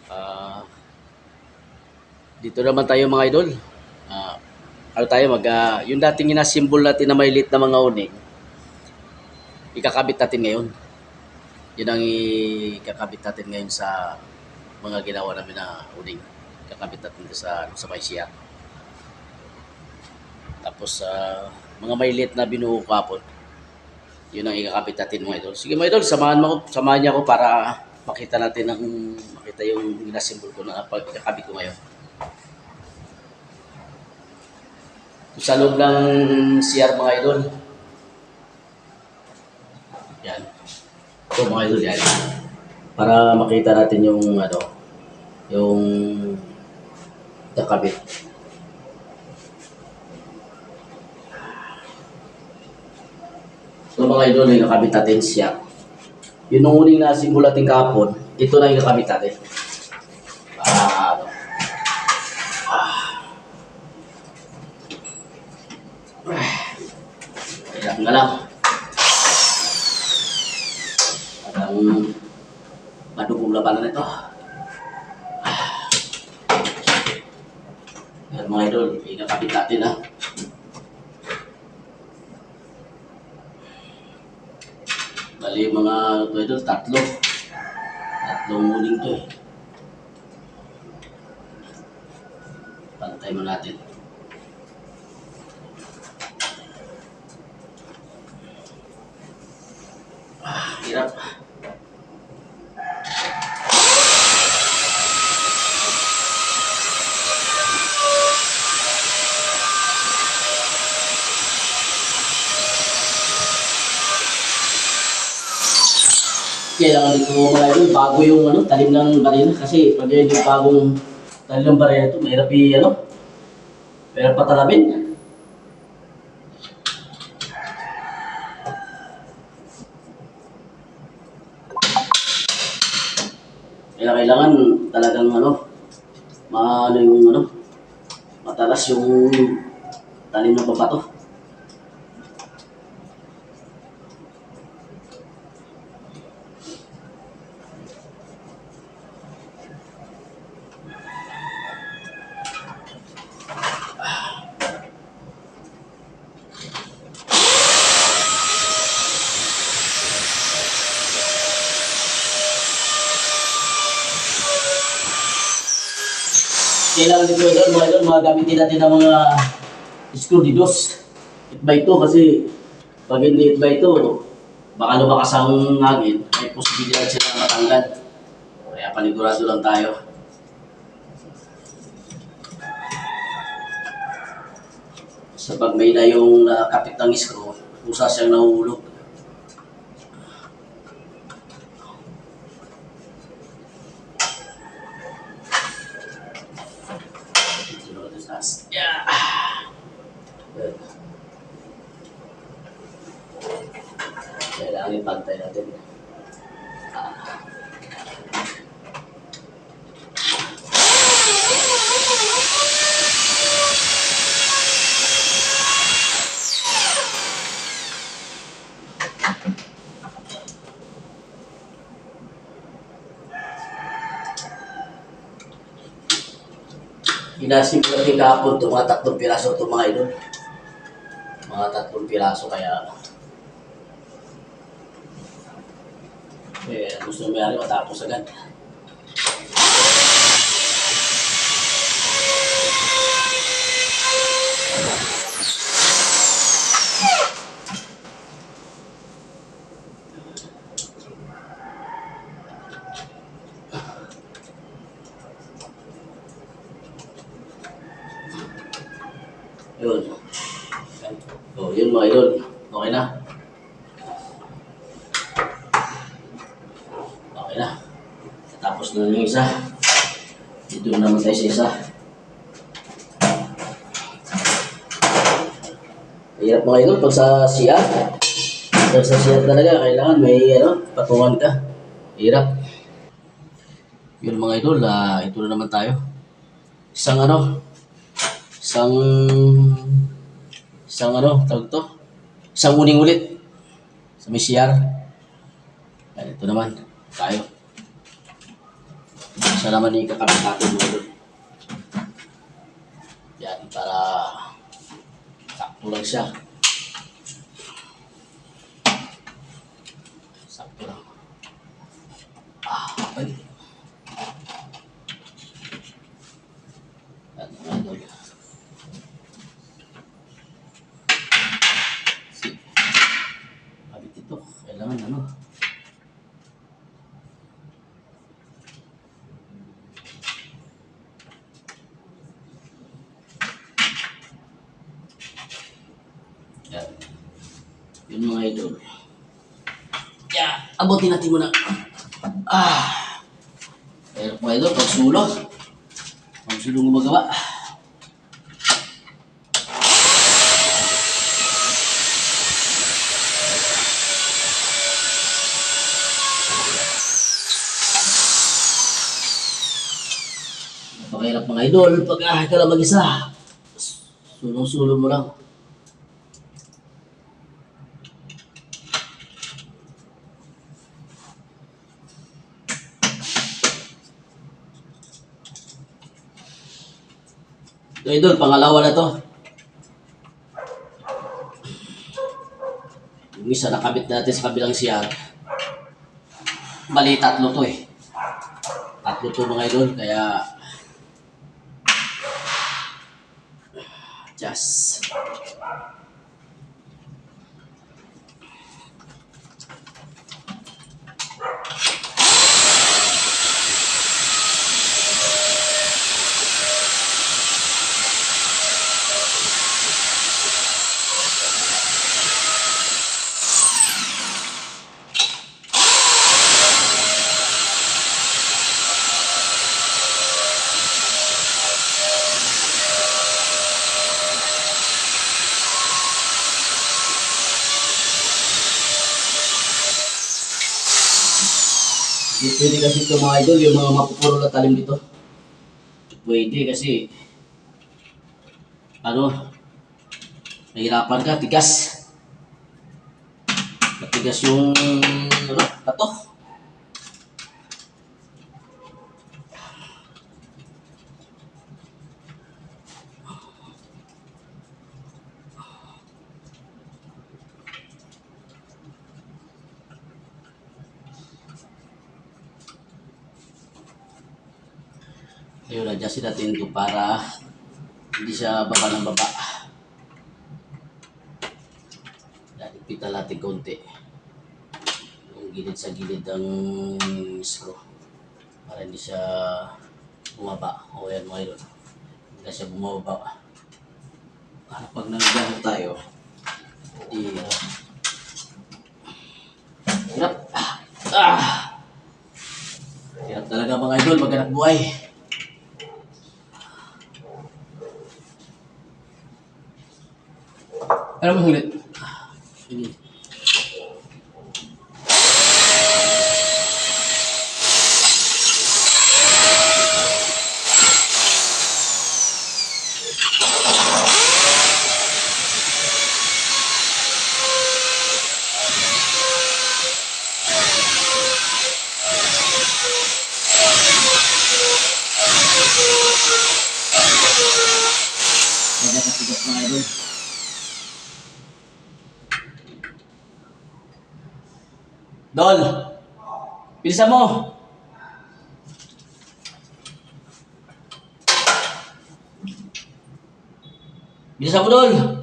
Ah, Dito naman tayo mga idol. Ah, ano tayo yung dating inasimbol natin na may lit na mga uning, ikakabit natin ngayon. Yun ang ikakabit natin ngayon sa mga ginawa namin na uning. Ikakabit natin sa may siya. Tapos mga may lit na binuo kapon, yun ang ikakabit natin mga idol. Sige mga idol, samahan niya ako para makita yung inasimbol ko na pagkakabit ko ngayon. Sa loob ng CR mga idol. Yan. Ito mga idol yan. Para makita natin yung kakabit. So mga idol, yung kakabit natin siya. Yun nung uning nasimbol natin kahapon, ito na yung kakabit natin. Para ano. Kailangan na lang. Parang madugong labanan ito. Yan mga idol, ikakabit natin ha. Bali mga ito idol, tatlong uling to eh. Pantay mo natin. Hirap. Kailangan dito mga idol, bago yung talim ng barina kasi pag yung bagong talim ng barina ito, mahirap patalabin. Kaya kailangan talagang matalas yung talim ng pabato. Kailangan dito mga idol, gamitin natin ng mga screw didos 8x2 kasi pag hindi 8x2, baka lumakas ang hangin, may posibilidad sila matanggal. Kaya panigurado lang tayo. Sa pag may na yung nakapit ng screw, kusa siyang nahuhulog. Yeah. Kailangan ipantay natin. Inasim ko natin kahapon ito, mga 3 piraso ito mga idol. Mga 3 piraso kaya gusto mayari matapos agad. Yun. So, yun mga idol. Okay na. Okay na. Tapos na yung isa. Dito naman tayo sa isa. Hirap mga idol pag sa siya. Pag sa siya talaga, kailangan may patungan ka. Hirap. Yun mga idol, ito na naman tayo. Isang tawag to? Isang uning ulit sa may CR. Ito naman tayo. Siya naman yung kakabit natin mga idol. Yan, para sakto lang siya. Sakto lang. Okay. Yan mga idol. Kabit ito. Kailangan ano. Yan. Yun mga idol. Yan. Abutin natin muna. Pero mga idol, pagsulo. Pagsulo gumagawa. Napakahirap mga idol. Pag ka lang mag-isa. Sulong-sulo mo lang. So, idol, pangalawa na to. Yung isa nakabit natin sa kabilang siyang. Bali, tatlo to eh. Tatlo to mga idol, kaya just di pwede kasi ito mga idol, yung mga mapupuro na talim dito. Pwede kasi ano, mahirapan ka, tigas. Matigas yung ano, pato. Ayun, adjustin natin ito para hindi siya baba ng baba. Ipitan natin konti. Yung gilid sa gilid ng screw. Para hindi siya bumaba. O yan mga idol. Hindi na siya bumaba. Para pag nanggahan tayo, hindi hirap. Hirap talaga mga idol, maghanap buhay. Ano mo ulit? Sige. Tigas mga idol. Dol! Bilisan mo! Bilisan mo, Dol!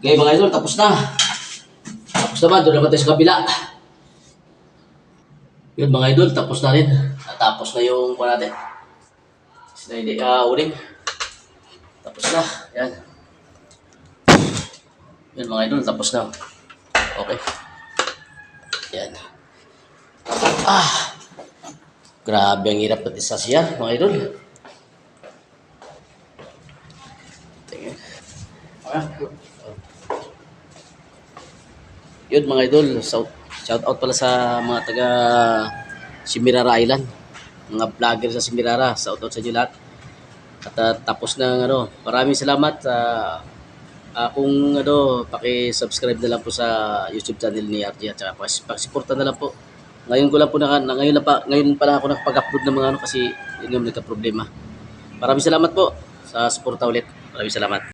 Okay mga idol, tapos na. Tapos naman, doon naman tayo sa kabila. Yun mga idol, tapos na rin. Natapos na yung kuha natin. Hindi uling. Tapos na. Yan. Yun mga idol, tapos na. Okay. Yan. Grabe ang hirap natin sa siya mga idol. Tingnan. Yun mga idol, shout out pala sa mga taga Simirara Island. Mga vlogger sa Simirara, shout out sa inyo lahat. At tapos na maraming salamat sa kung paki-subscribe na lang po sa YouTube channel ni RJ at saka paki-suporta na lang po. Ngayon ko lang po ngayon pa lang ako nakapag-upload ng mga kasi yun yung nagka-problema. Maraming salamat po sa suporta ulit. Maraming salamat.